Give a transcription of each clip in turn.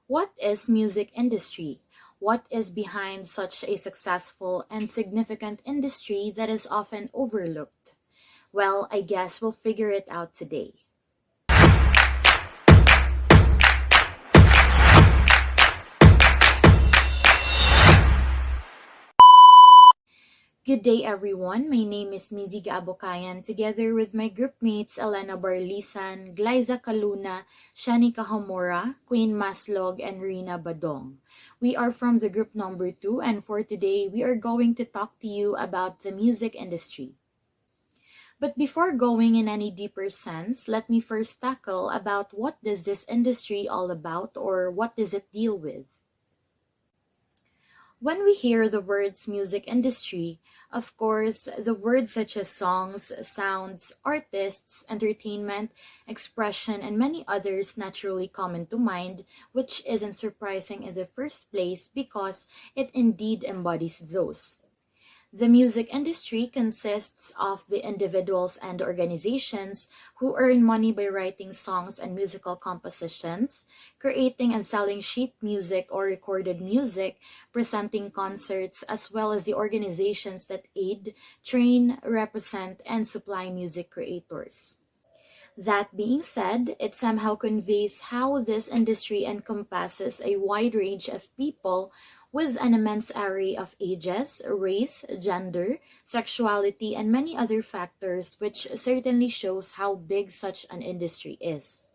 What is music industry? What is behind such a successful and significant industry that is often overlooked? Well, I guess we'll figure it out today. Good day everyone, my name is Mizzy Gaabucayan together with my groupmates Elena Barlisan, Glaiza Caluna, Shaneika N, Quenn Maslog, and Rina Badong. We are from the group number 2 and for today we are going to talk to you about the music industry. But before going in any deeper sense, let me first tackle about what does this industry all about or what does it deal with. When we hear the words music industry, of course, the words such as songs, sounds, artists, entertainment, expression, and many others naturally come into mind, which isn't surprising in the first place because it indeed embodies those. The music industry consists of the individuals and organizations who earn money by writing songs and musical compositions, creating and selling sheet music or recorded music, presenting concerts, as well as the organizations that aid, train, represent, and supply music creators. That being said, it somehow conveys how this industry encompasses a wide range of people with an immense array of ages, race, gender, sexuality, and many other factors, which certainly shows how big such an industry is.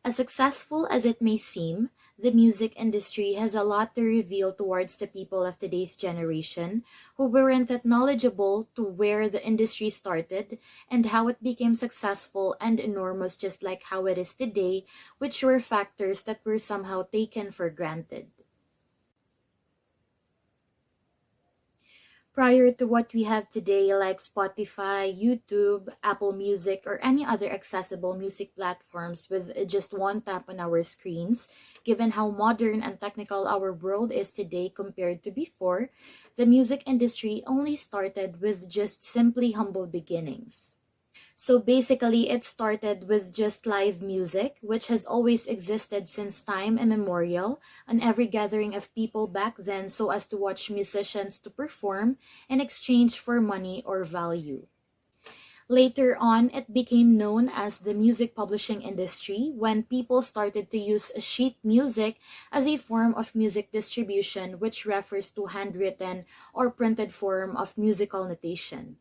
As successful as it may seem, the music industry has a lot to reveal towards the people of today's generation who weren't that knowledgeable to where the industry started and how it became successful and enormous just like how it is today, which were factors that were somehow taken for granted. Prior to what we have today, like Spotify, YouTube, Apple Music, or any other accessible music platforms with just one tap on our screens, given how modern and technical our world is today compared to before, the music industry only started with just simply humble beginnings. So basically, it started with just live music, which has always existed since time immemorial on every gathering of people back then so as to watch musicians to perform in exchange for money or value. Later on, it became known as the music publishing industry when people started to use sheet music as a form of music distribution, which refers to handwritten or printed form of musical notation.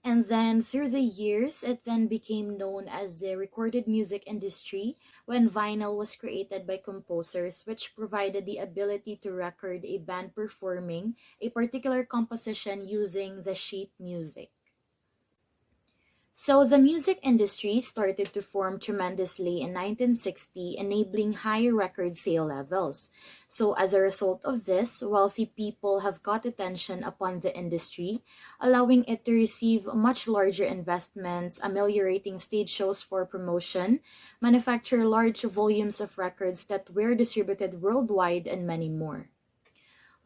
And then through the years, it then became known as the recorded music industry when vinyl was created by composers, which provided the ability to record a band performing a particular composition using the sheet music. So the music industry started to form tremendously in 1960, enabling high record sale levels. So as a result of this, wealthy people have got attention upon the industry, allowing it to receive much larger investments, ameliorating stage shows for promotion, manufacture large volumes of records that were distributed worldwide, and many more.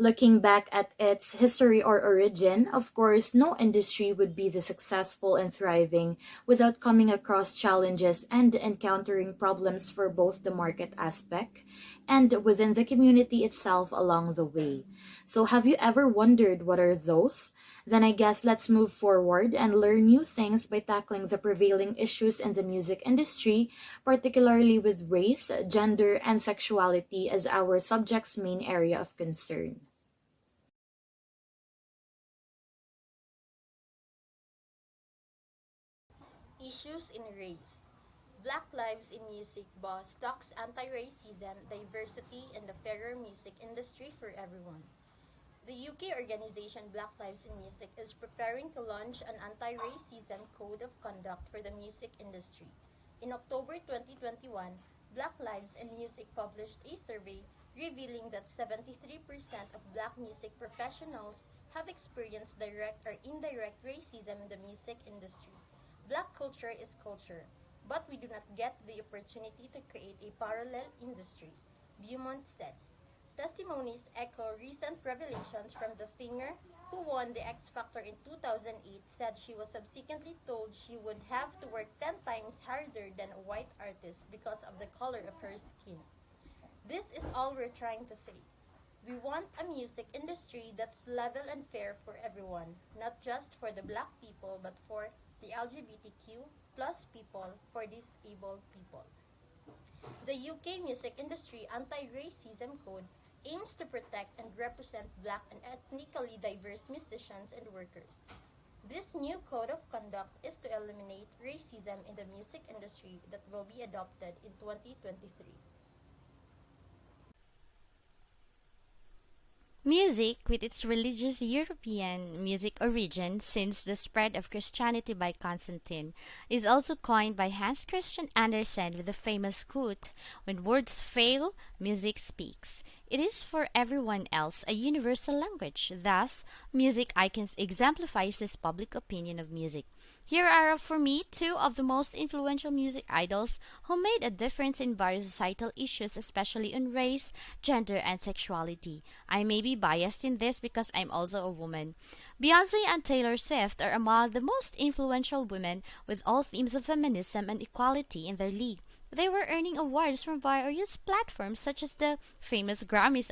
Looking back at its history or origin, of course, no industry would be the successful and thriving without coming across challenges and encountering problems for both the market aspect and within the community itself along the way. So have you ever wondered what are those? Then I guess let's move forward and learn new things by tackling the prevailing issues in the music industry, particularly with race, gender, and sexuality as our subject's main area of concern. Issues in race. Black Lives in Music boss talks anti-racism, diversity, and the fairer music industry for everyone. The UK organization Black Lives in Music is preparing to launch an anti-racism code of conduct for the music industry. In October 2021, Black Lives in Music published a survey revealing that 73% of black music professionals have experienced direct or indirect racism in the music industry. Black culture is culture, but we do not get the opportunity to create a parallel industry, Beaumont said. Testimonies echo recent revelations from the singer who won the X Factor in 2008 said she was subsequently told she would have to work 10 times harder than a white artist because of the color of her skin. This is all we're trying to say. We want a music industry that's level and fair for everyone, not just for the black people, but for the LGBTQ plus people, for disabled people. The UK Music Industry Anti-Racism Code aims to protect and represent black and ethnically diverse musicians and workers. This new code of conduct is to eliminate racism in the music industry that will be adopted in 2023. Music, with its religious European music origin since the spread of Christianity by Constantine, is also coined by Hans Christian Andersen with the famous quote, "When words fail, music speaks." It is for everyone else a universal language. Thus, music icons exemplifies this public opinion of music. Here are, for me, two of the most influential music idols who made a difference in various societal issues, especially on race, gender, and sexuality. I may be biased in this because I'm also a woman. Beyonce and Taylor Swift are among the most influential women with all themes of feminism and equality in their league. They were earning awards from various platforms such as the famous Grammys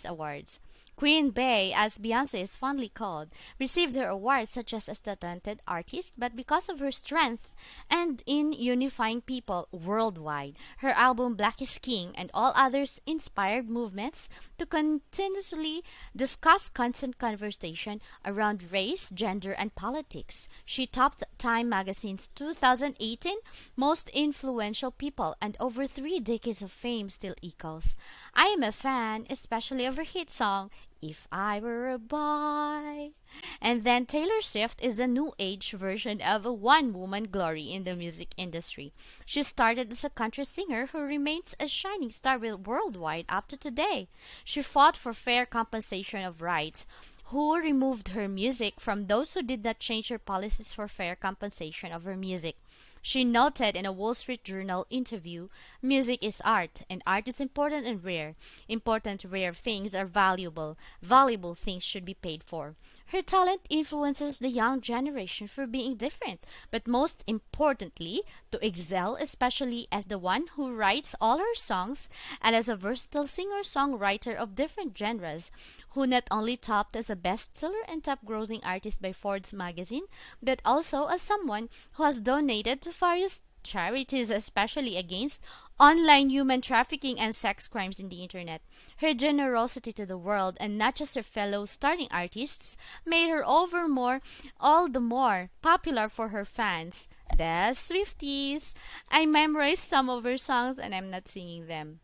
Awards. Queen Bey, as Beyonce is fondly called, received her awards such as a talented artist, but because of her strength and in unifying people worldwide, her album Black is King and all others inspired movements to continuously discuss constant conversation around race, gender, and politics. She topped Time magazine's 2018 Most Influential People, and over 3 decades of fame still echoes. I am a fan, especially of her hit song, "If I Were a Boy." And then Taylor Swift is the new age version of a one woman glory in the music industry. She started as a country singer who remains a shining star worldwide up to today. She fought for fair compensation of rights, who removed her music from those who did not change her policies for fair compensation of her music. She noted in a Wall Street Journal interview, "Music is art, and art is important and rare. Important, rare things are valuable. Valuable things should be paid for." Her talent influences the young generation for being different, but most importantly, to excel, especially as the one who writes all her songs and as a versatile singer-songwriter of different genres, who not only topped as a bestseller and top-grossing artist by Forbes magazine, but also as someone who has donated to various charities, especially against online human trafficking and sex crimes in the internet. Her generosity to the world, and not just her fellow starting artists, made her all the more popular for her fans, the Swifties. I memorized some of her songs and I'm not singing them.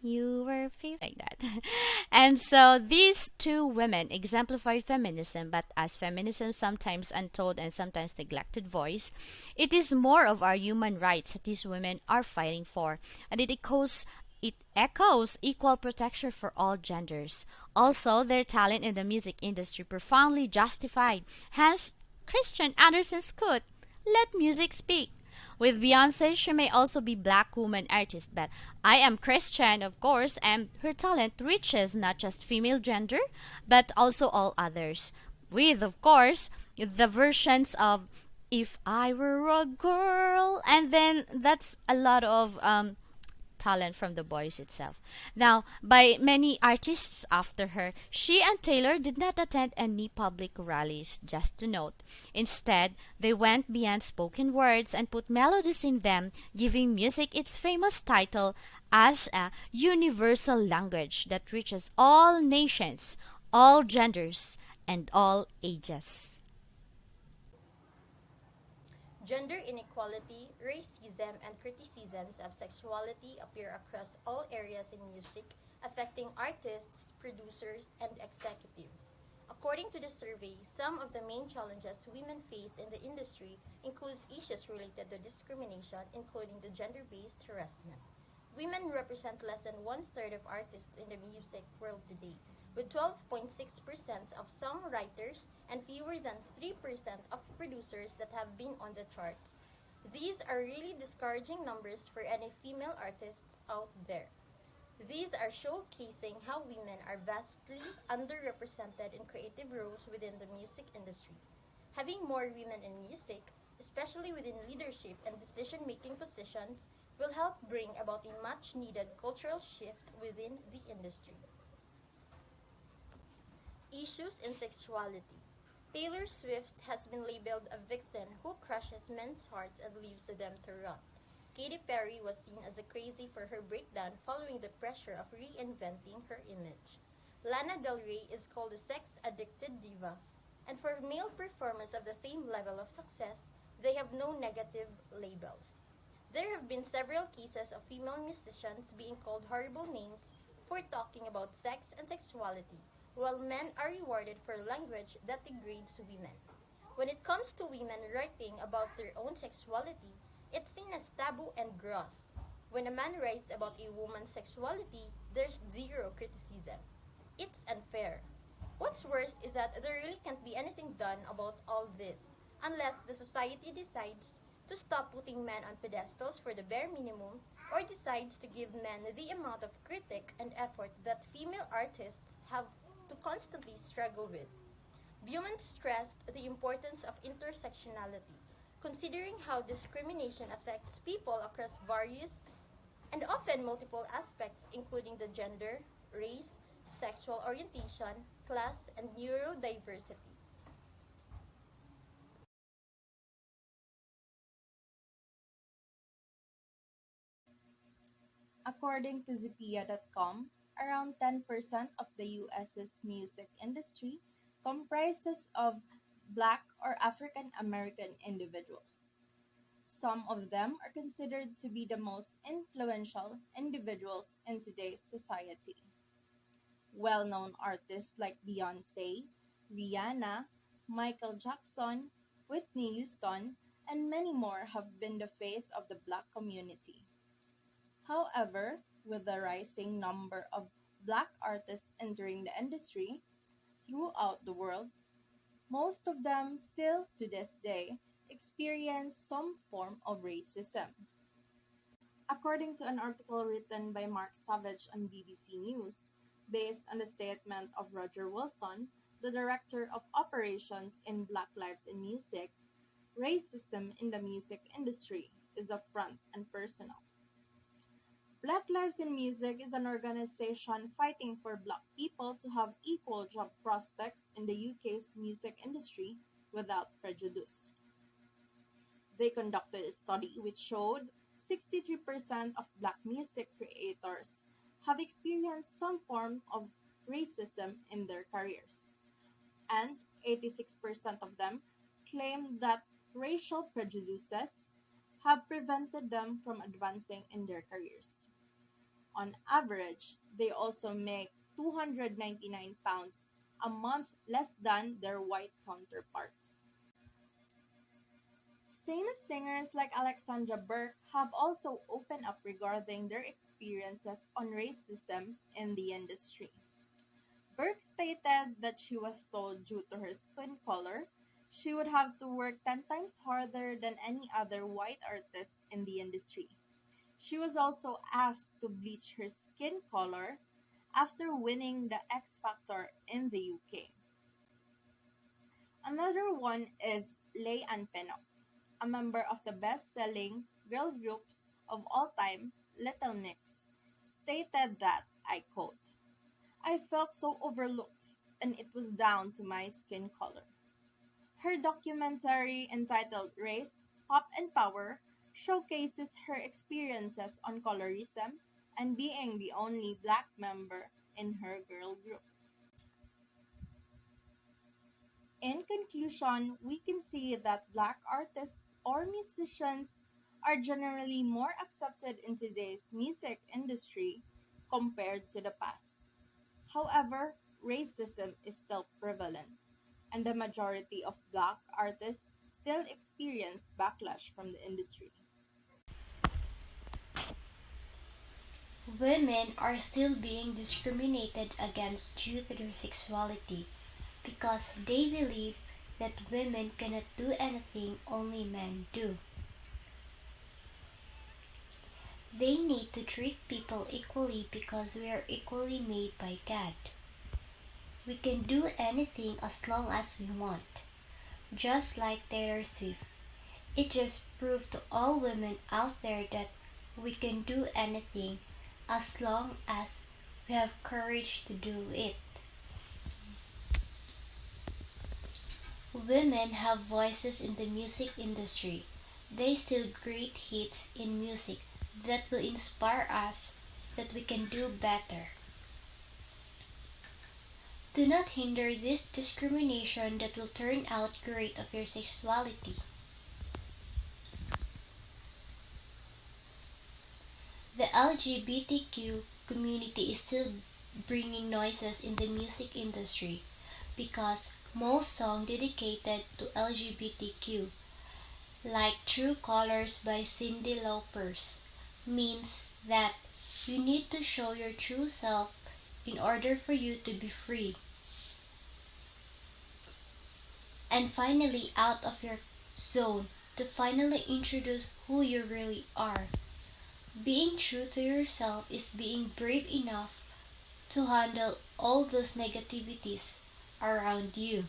You were like that. And so these two women exemplified feminism, but as feminism sometimes untold and sometimes neglected voice, it is more of our human rights that these women are fighting for, and it echoes equal protection for all genders. Also, their talent in the music industry profoundly justified Hans Christian Andersen's quote, "Let music speak." With Beyonce, she may also be black woman artist, but I am Christian, of course, and her talent reaches not just female gender, but also all others. With, of course, the versions of "If I Were a Girl," and then that's a lot of talent from the boys itself. Now, by many artists after her, she and Taylor did not attend any public rallies, just to note. Instead, they went beyond spoken words and put melodies in them, giving music its famous title as a universal language that reaches all nations, all genders, and all ages. Gender inequality, racism, and criticisms of sexuality appear across all areas in music, affecting artists, producers, and executives. According to the survey, some of the main challenges women face in the industry includes issues related to discrimination, including the gender-based harassment. Women represent less than one-third of artists in the music world today, with 12.6% of songwriters and fewer than 3% of producers that have been on the charts. These are really discouraging numbers for any female artists out there. These are showcasing how women are vastly underrepresented in creative roles within the music industry. Having more women in music, especially within leadership and decision-making positions, will help bring about a much needed cultural shift within the industry. Issues in sexuality. Taylor Swift has been labeled a vixen who crushes men's hearts and leaves them to rot. Katy Perry was seen as a crazy for her breakdown following the pressure of reinventing her image. Lana Del Rey is called a sex-addicted diva, and for male performers of the same level of success, they have no negative labels. There have been several cases of female musicians being called horrible names for talking about sex and sexuality, while men are rewarded for language that degrades women. When it comes to women writing about their own sexuality, it's seen as taboo and gross. When a man writes about a woman's sexuality, there's zero criticism. It's unfair. What's worse is that there really can't be anything done about all this unless the society decides to stop putting men on pedestals for the bare minimum or decides to give men the amount of critic and effort that female artists have to constantly struggle with. Bjorn stressed the importance of intersectionality, considering how discrimination affects people across various and often multiple aspects, including the gender, race, sexual orientation, class, and neurodiversity. According to Zipia.com, around 10% of the US's music industry comprises of Black or African American individuals. Some of them are considered to be the most influential individuals in today's society. Well known artists like Beyonce, Rihanna, Michael Jackson, Whitney Houston, and many more have been the face of the Black community. However, with the rising number of Black artists entering the industry throughout the world, most of them still to this day experience some form of racism. According to an article written by Mark Savage on BBC News, based on the statement of Roger Wilson, the director of operations in Black Lives in Music, racism in the music industry is upfront and personal. Black Lives in Music is an organization fighting for Black people to have equal job prospects in the UK's music industry without prejudice. They conducted a study which showed 63% of Black music creators have experienced some form of racism in their careers, and 86% of them claim that racial prejudices have prevented them from advancing in their careers. On average, they also make £299 a month less than their white counterparts. Famous singers like Alexandra Burke have also opened up regarding their experiences on racism in the industry. Burke stated that she was told due to her skin color, she would have to work 10 times harder than any other white artist in the industry. She was also asked to bleach her skin color after winning the X Factor in the UK. Another one is Leigh-Anne Pinnock, a member of the best-selling girl groups of all time, Little Mix, stated that, I quote, I felt so overlooked, and it was down to my skin color. Her documentary entitled Race, Pop and Power showcases her experiences on colorism and being the only Black member in her girl group. In conclusion, we can see that Black artists or musicians are generally more accepted in today's music industry compared to the past. However, racism is still prevalent, and the majority of Black artists still experience backlash from the industry. Women are still being discriminated against due to their sexuality because they believe that women cannot do anything only men do. They need to treat people equally because we are equally made by God. We can do anything as long as we want, just like Taylor Swift. It just proved to all women out there that we can do anything as long as we have courage to do it. Women have voices in the music industry. They still create hits in music that will inspire us that we can do better. Do not hinder this discrimination that will turn out great of your sexuality. The LGBTQ community is still bringing noises in the music industry because most songs dedicated to LGBTQ, like True Colors by Cyndi Lauper's, means that you need to show your true self in order for you to be free and finally out of your zone to finally introduce who you really are. Being true to yourself is being brave enough to handle all those negativities around you.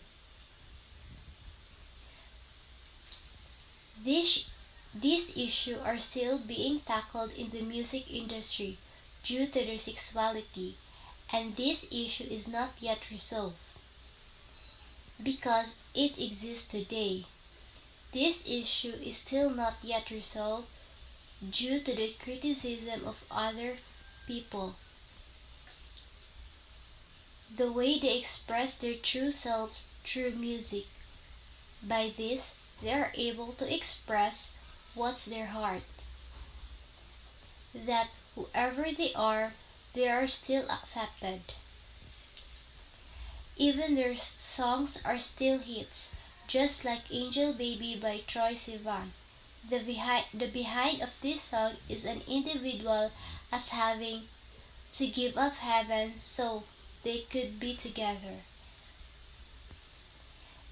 These issues are still being tackled in the music industry due to their sexuality, and this issue is not yet resolved because it exists today. This issue is still not yet resolved due to the criticism of other people, the way they express their true selves through music. By this, they are able to express what's their heart. That whoever they are still accepted. Even their songs are still hits, just like Angel Baby by Troye Sivan. The behind of this song is an individual as having to give up heaven so they could be together.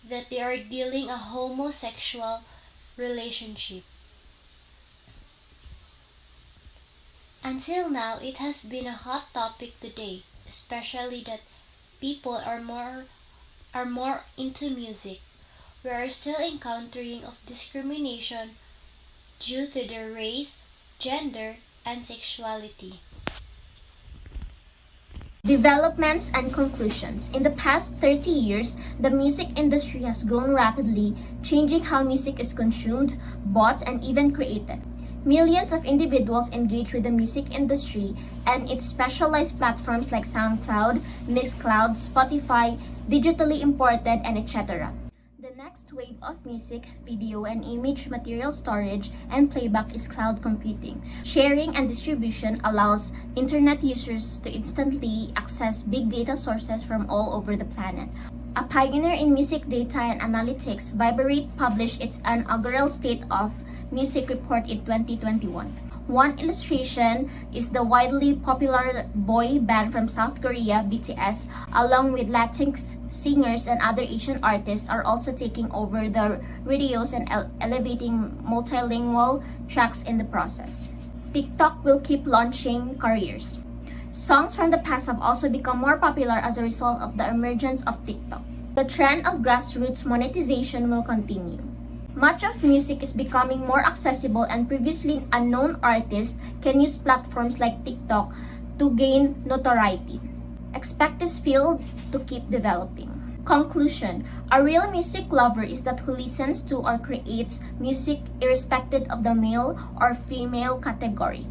That they are dealing a homosexual relationship. Until now, it has been a hot topic today, especially that people are more into music. We are still encountering of discrimination due to their race, gender, and sexuality. Developments and conclusions. In the past 30 years, the music industry has grown rapidly, changing how music is consumed, bought, and even created. Millions of individuals engage with the music industry and its specialized platforms like SoundCloud, Mixcloud, Spotify, digitally imported, and etc. The next wave of music, video, and image material storage and playback is cloud computing. Sharing and distribution allows internet users to instantly access big data sources from all over the planet. A pioneer in music data and analytics, Vibrate published its inaugural State of Music report in 2021. One illustration is the widely popular boy band from South Korea, BTS, along with Latinx singers and other Asian artists are also taking over the radios and elevating multilingual tracks in the process. TikTok will keep launching careers. Songs from the past have also become more popular as a result of the emergence of TikTok. The trend of grassroots monetization will continue. Much of music is becoming more accessible and previously unknown artists can use platforms like TikTok to gain notoriety. Expect this field to keep developing. Conclusion: a real music lover is that who listens to or creates music irrespective of the male or female category.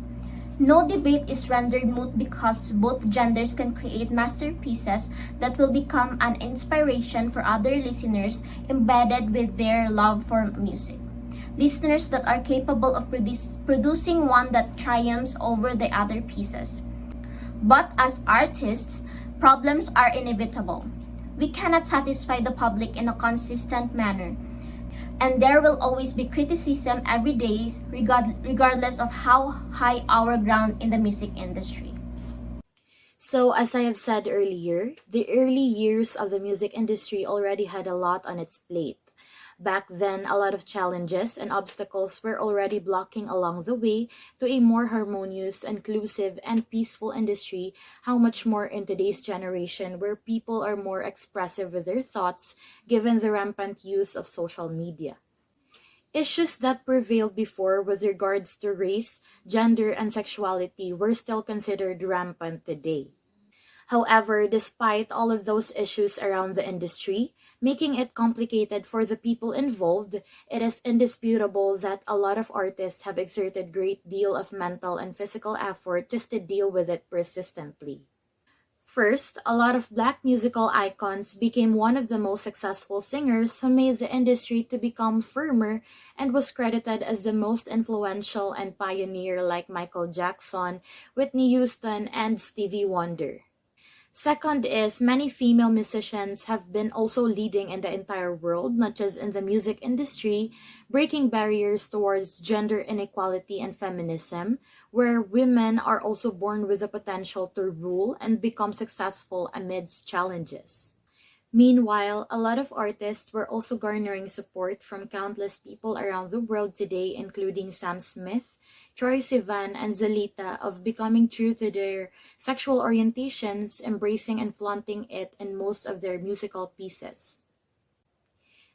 No debate is rendered moot because both genders can create masterpieces that will become an inspiration for other listeners embedded with their love for music. Listeners that are capable of producing one that triumphs over the other pieces. But as artists, problems are inevitable. We cannot satisfy the public in a consistent manner. And there will always be criticism every day, regardless of how high our ground in the music industry. So, as I have said earlier, the early years of the music industry already had a lot on its plate. Back then, a lot of challenges and obstacles were already blocking along the way to a more harmonious, inclusive, and peaceful industry. How much more in today's generation where people are more expressive with their thoughts given the rampant use of social media. Issues that prevailed before with regards to race, gender, and sexuality were still considered rampant today. However, despite all of those issues around the industry, making it complicated for the people involved, it is indisputable that a lot of artists have exerted great deal of mental and physical effort just to deal with it persistently. First, a lot of black musical icons became one of the most successful singers who made the industry to become firmer and was credited as the most influential and pioneer like Michael Jackson, Whitney Houston, and Stevie Wonder. Second is many female musicians have been also leading in the entire world, not just in the music industry, breaking barriers towards gender inequality and feminism, where women are also born with the potential to rule and become successful amidst challenges. Meanwhile, a lot of artists were also garnering support from countless people around the world today, including Sam Smith, Troye Sivan, and Zalita, of becoming true to their sexual orientations, embracing and flaunting it in most of their musical pieces.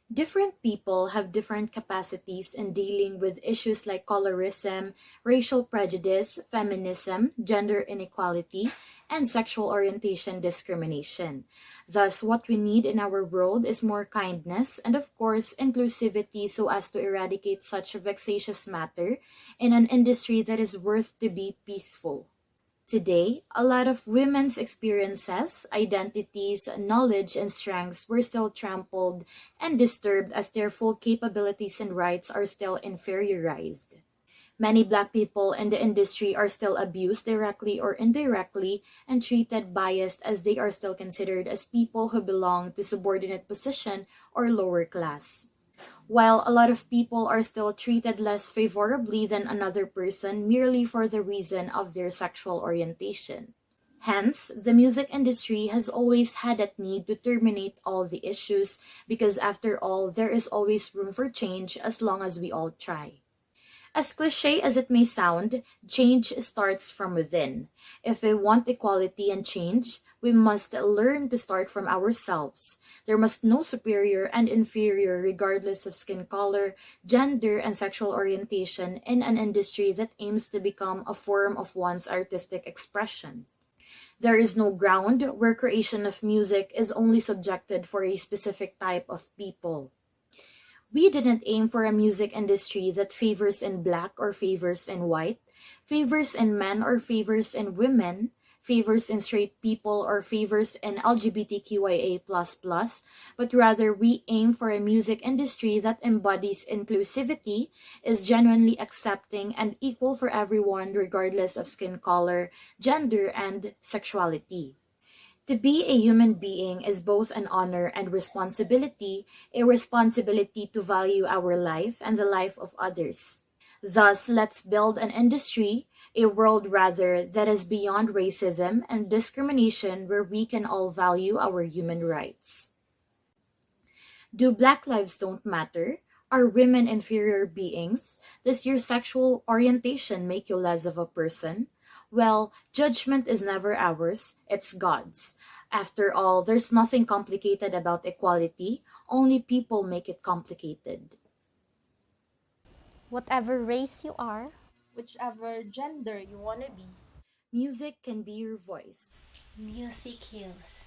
Different people have different capacities in dealing with issues like colorism, racial prejudice, feminism, gender inequality, and sexual orientation discrimination. Thus, what we need in our world is more kindness and, of course, inclusivity so as to eradicate such a vexatious matter in an industry that is worth to be peaceful. Today, a lot of women's experiences, identities, knowledge, and strengths were still trampled and disturbed as their full capabilities and rights are still inferiorized. Many black people in the industry are still abused directly or indirectly and treated biased as they are still considered as people who belong to subordinate position or lower class. While a lot of people are still treated less favorably than another person merely for the reason of their sexual orientation. Hence, the music industry has always had that need to terminate all the issues because after all, there is always room for change as long as we all try. As cliche as it may sound, change starts from within. If we want equality and change, we must learn to start from ourselves. There must no superior and inferior regardless of skin color, gender, and sexual orientation in an industry that aims to become a form of one's artistic expression. There is no ground where creation of music is only subjected for a specific type of people. We didn't aim for a music industry that favors in black or favors in white, favors in men or favors in women, favors in straight people or favors in LGBTQIA++, but rather we aim for a music industry that embodies inclusivity, is genuinely accepting and equal for everyone regardless of skin color, gender, and sexuality. To be a human being is both an honor and responsibility, a responsibility to value our life and the life of others. Thus, let's build an industry, a world rather, that is beyond racism and discrimination where we can all value our human rights. Do Black lives don't matter? Are women inferior beings? Does your sexual orientation make you less of a person? Well, judgment is never ours, it's God's. After all, there's nothing complicated about equality, only people make it complicated. Whatever race you are, Whichever gender You wanna be. Music can be your voice. Music heals.